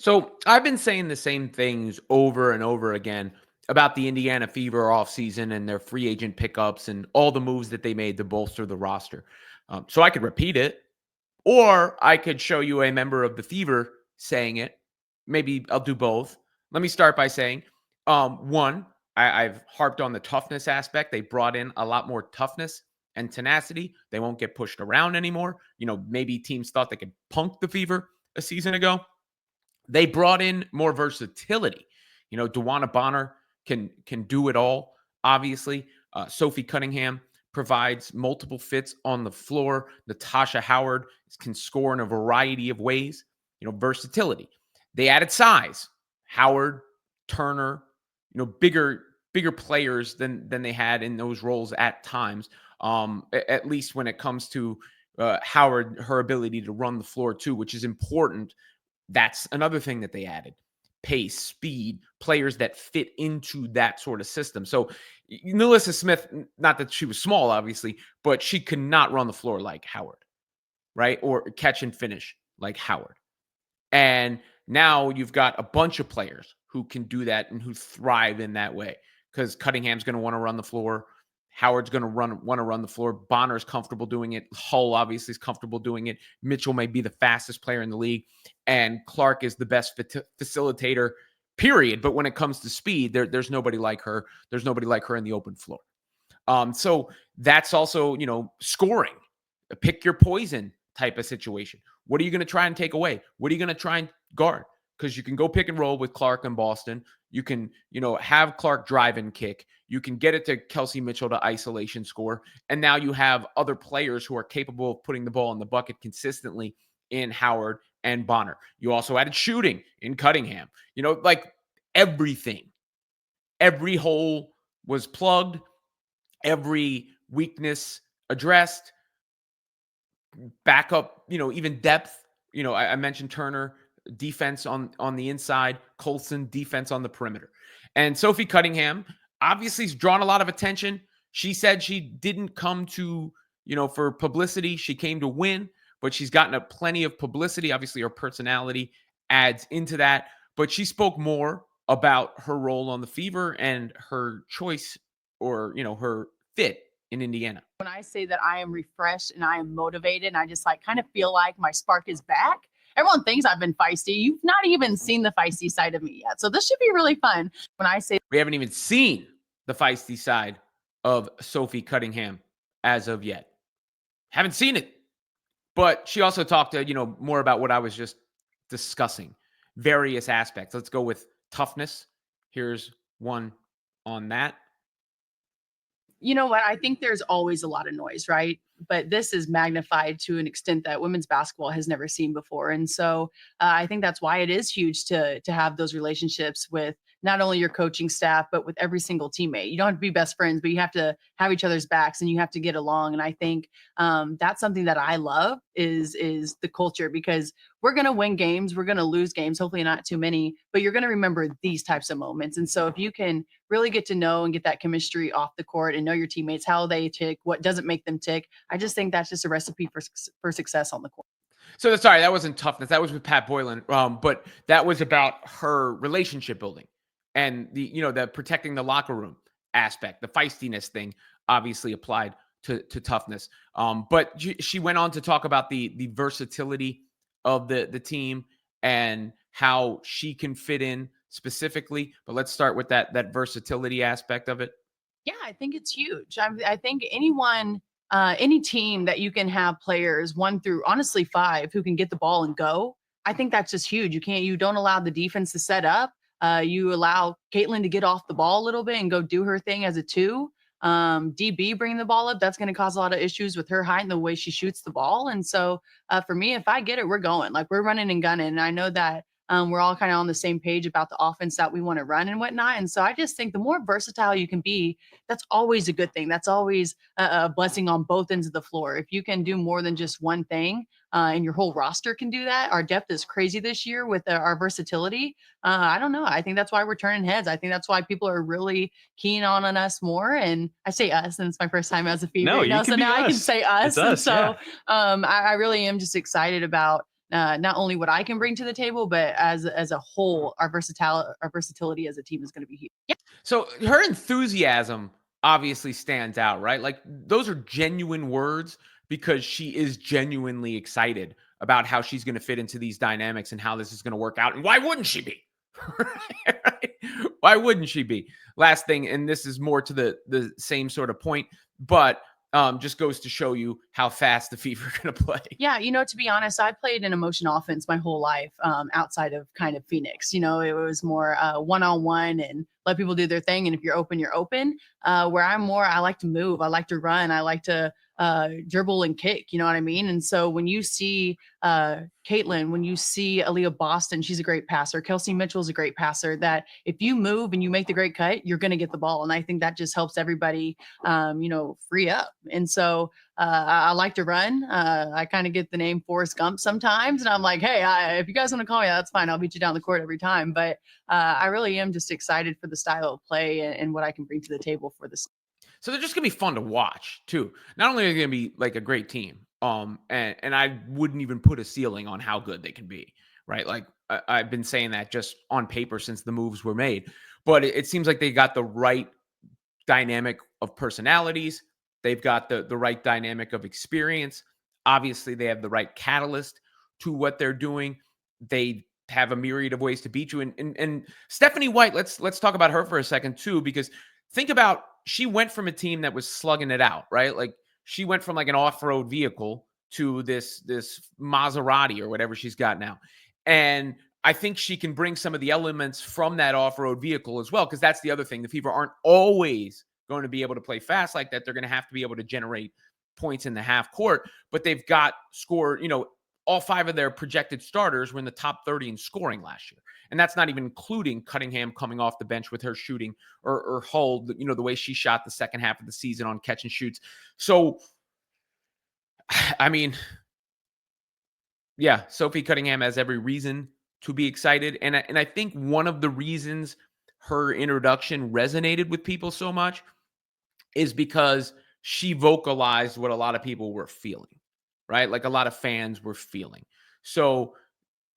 So I've been saying the same things over and over again about the Indiana Fever offseason and their free agent pickups and all the moves that they made to bolster the roster. So I could repeat it, or I could show you a member of the Fever saying it. Maybe I'll do both. Let me start by saying, one, I've harped on the toughness aspect. They brought in a lot more toughness and tenacity. They won't get pushed around anymore. Maybe teams thought they could punk the Fever a season ago. They brought in more versatility. Dewana Bonner can do it all. Obviously, Sophie Cunningham provides multiple fits on the floor. Natasha Howard can score in a variety of ways. Versatility. They added size. Howard, Turner, bigger players than they had in those roles at times. At least when it comes to Howard, her ability to run the floor too, which is important. That's another thing that they added. Pace, speed, players that fit into that sort of system. So Melissa Smith, not that she was small, obviously, but she could not run the floor like Howard, right? Or catch and finish like Howard. And now you've got a bunch of players who can do that and who thrive in that way, because Cunningham's going to want to run the floor. Howard's going to want to run the floor. Bonner's comfortable doing it. Hull obviously is comfortable doing it. Mitchell may be the fastest player in the league, and Clark is the best facilitator, period. But when it comes to speed, there's nobody like her. There's nobody like her in the open floor. So that's also, scoring, a pick your poison type of situation. What are you going to try and take away? What are you going to try and guard? Because you can go pick and roll with Clark and Boston. You can, have Clark drive and kick. You can get it to Kelsey Mitchell to isolation score. And now you have other players who are capable of putting the ball in the bucket consistently in Howard and Bonner. You also added shooting in Cunningham. Like everything. Every hole was plugged. Every weakness addressed. Backup, even depth. I mentioned Turner, defense on the inside, Colson, defense on the perimeter. And Sophie Cunningham obviously has drawn a lot of attention. She said she didn't come to, for publicity. She came to win, but she's gotten plenty of publicity. Obviously, her personality adds into that. But she spoke more about her role on the Fever and her choice, or, her fit in Indiana. When I say that I am refreshed and I am motivated and I just kind of feel like my spark is back. Everyone thinks I've been feisty. You've not even seen the feisty side of me yet. So this should be really fun. When I say we haven't even seen the feisty side of Sophie Cunningham as of yet. Haven't seen it. But she also talked to, more about what I was just discussing. Various aspects. Let's go with toughness. Here's one on that. You know what? I think there's always a lot of noise, right? But this is magnified to an extent that women's basketball has never seen before. And so I think that's why it is huge to have those relationships with not only your coaching staff, but with every single teammate. You don't have to be best friends, but you have to have each other's backs and you have to get along. And I think that's something that I love is the culture, because we're going to win games. We're going to lose games, hopefully not too many, but you're going to remember these types of moments. And so if you can really get to know and get that chemistry off the court and know your teammates, how they tick, what doesn't make them tick, I just think that's just a recipe for success on the court. So sorry, that wasn't toughness. That was with Pat Boylan. But that was about her relationship building and the protecting the locker room aspect. The feistiness thing obviously applied to toughness. But she went on to talk about the versatility of the team and how she can fit in specifically. But let's start with that versatility aspect of it. Yeah, I think it's huge. I think any team that you can have players 1 through honestly 5 who can get the ball and go, I think that's just huge. You don't allow the defense to set up. You allow Caitlin to get off the ball a little bit and go do her thing as a 2. DB bringing the ball up, that's going to cause a lot of issues with her height and the way she shoots the ball. And so for me, if I get it, we're going. Like, we're running and gunning. And I know that we're all kind of on the same page about the offense that we want to run and whatnot. And so I just think the more versatile you can be, that's always a good thing. That's always a blessing on both ends of the floor. If you can do more than just one thing, and your whole roster can do that. Our depth is crazy this year with our versatility. I don't know. I think that's why we're turning heads. I think that's why people are really keen on us more. And I say us, and it's my first time as a Fever. No, you can so be now us. I can say us. It's us, and so I really am just excited about not only what I can bring to the table, but as a whole, our versatility as a team is going to be huge. Yeah. So her enthusiasm obviously stands out, right? Like those are genuine words because she is genuinely excited about how she's going to fit into these dynamics and how this is going to work out. And why wouldn't she be? Right? Why wouldn't she be? Last thing, and this is more to the same sort of point, but just goes to show you how fast the Fever are going to play. Yeah, to be honest, I played an emotion offense my whole life, outside of kind of Phoenix. It was more one on one and let people do their thing. And if you're open, you're open. Where I like to move, I like to run, I like to dribble and kick. You know what I mean? And so when you see Caitlin, when you see Aaliyah Boston, she's a great passer. Kelsey Mitchell's a great passer. That if you move and you make the great cut, you're going to get the ball. And I think that just helps everybody, free up. And so I like to run. I kind of get the name Forrest Gump sometimes, and I'm like, hey, if you guys want to call me, that's fine. I'll beat you down the court every time. But I really am just excited for the style of play and what I can bring to the table for this. So they're just gonna be fun to watch too. Not only are they gonna be like a great team, and I wouldn't even put a ceiling on how good they can be, right? Like I've been saying that just on paper since the moves were made, but it seems like they got the right dynamic of personalities. They've got the right dynamic of experience. Obviously, they have the right catalyst to what they're doing. They have a myriad of ways to beat you. And Stephanie White, let's talk about her for a second too, because think about she went from a team that was slugging it out, right? Like she went from like an off-road vehicle to this Maserati or whatever she's got now. And I think she can bring some of the elements from that off-road vehicle as well, because that's the other thing. The Fever aren't always going to be able to play fast like that. They're going to have to be able to generate points in the half court, but they've got scored, all 5 of their projected starters were in the top 30 in scoring last year. And that's not even including Cunningham coming off the bench with her shooting or Hull, the way she shot the second half of the season on catch and shoots. So, I mean, yeah, Sophie Cunningham has every reason to be excited. And I think one of the reasons her introduction resonated with people so much is because she vocalized what a lot of people were feeling, right? Like a lot of fans were feeling. So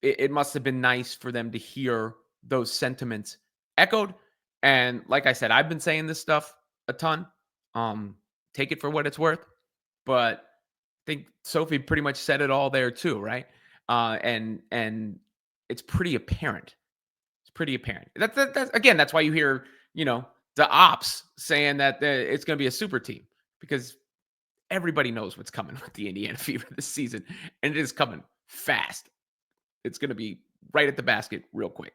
it must have been nice for them to hear those sentiments echoed. And like I said, I've been saying this stuff a ton. Take it for what it's worth. But I think Sophie pretty much said it all there too, right? And it's pretty apparent. It's pretty apparent. That's again, that's why you hear, the ops saying that it's going to be a super team because everybody knows what's coming with the Indiana Fever this season, and it is coming fast. It's going to be right at the basket real quick.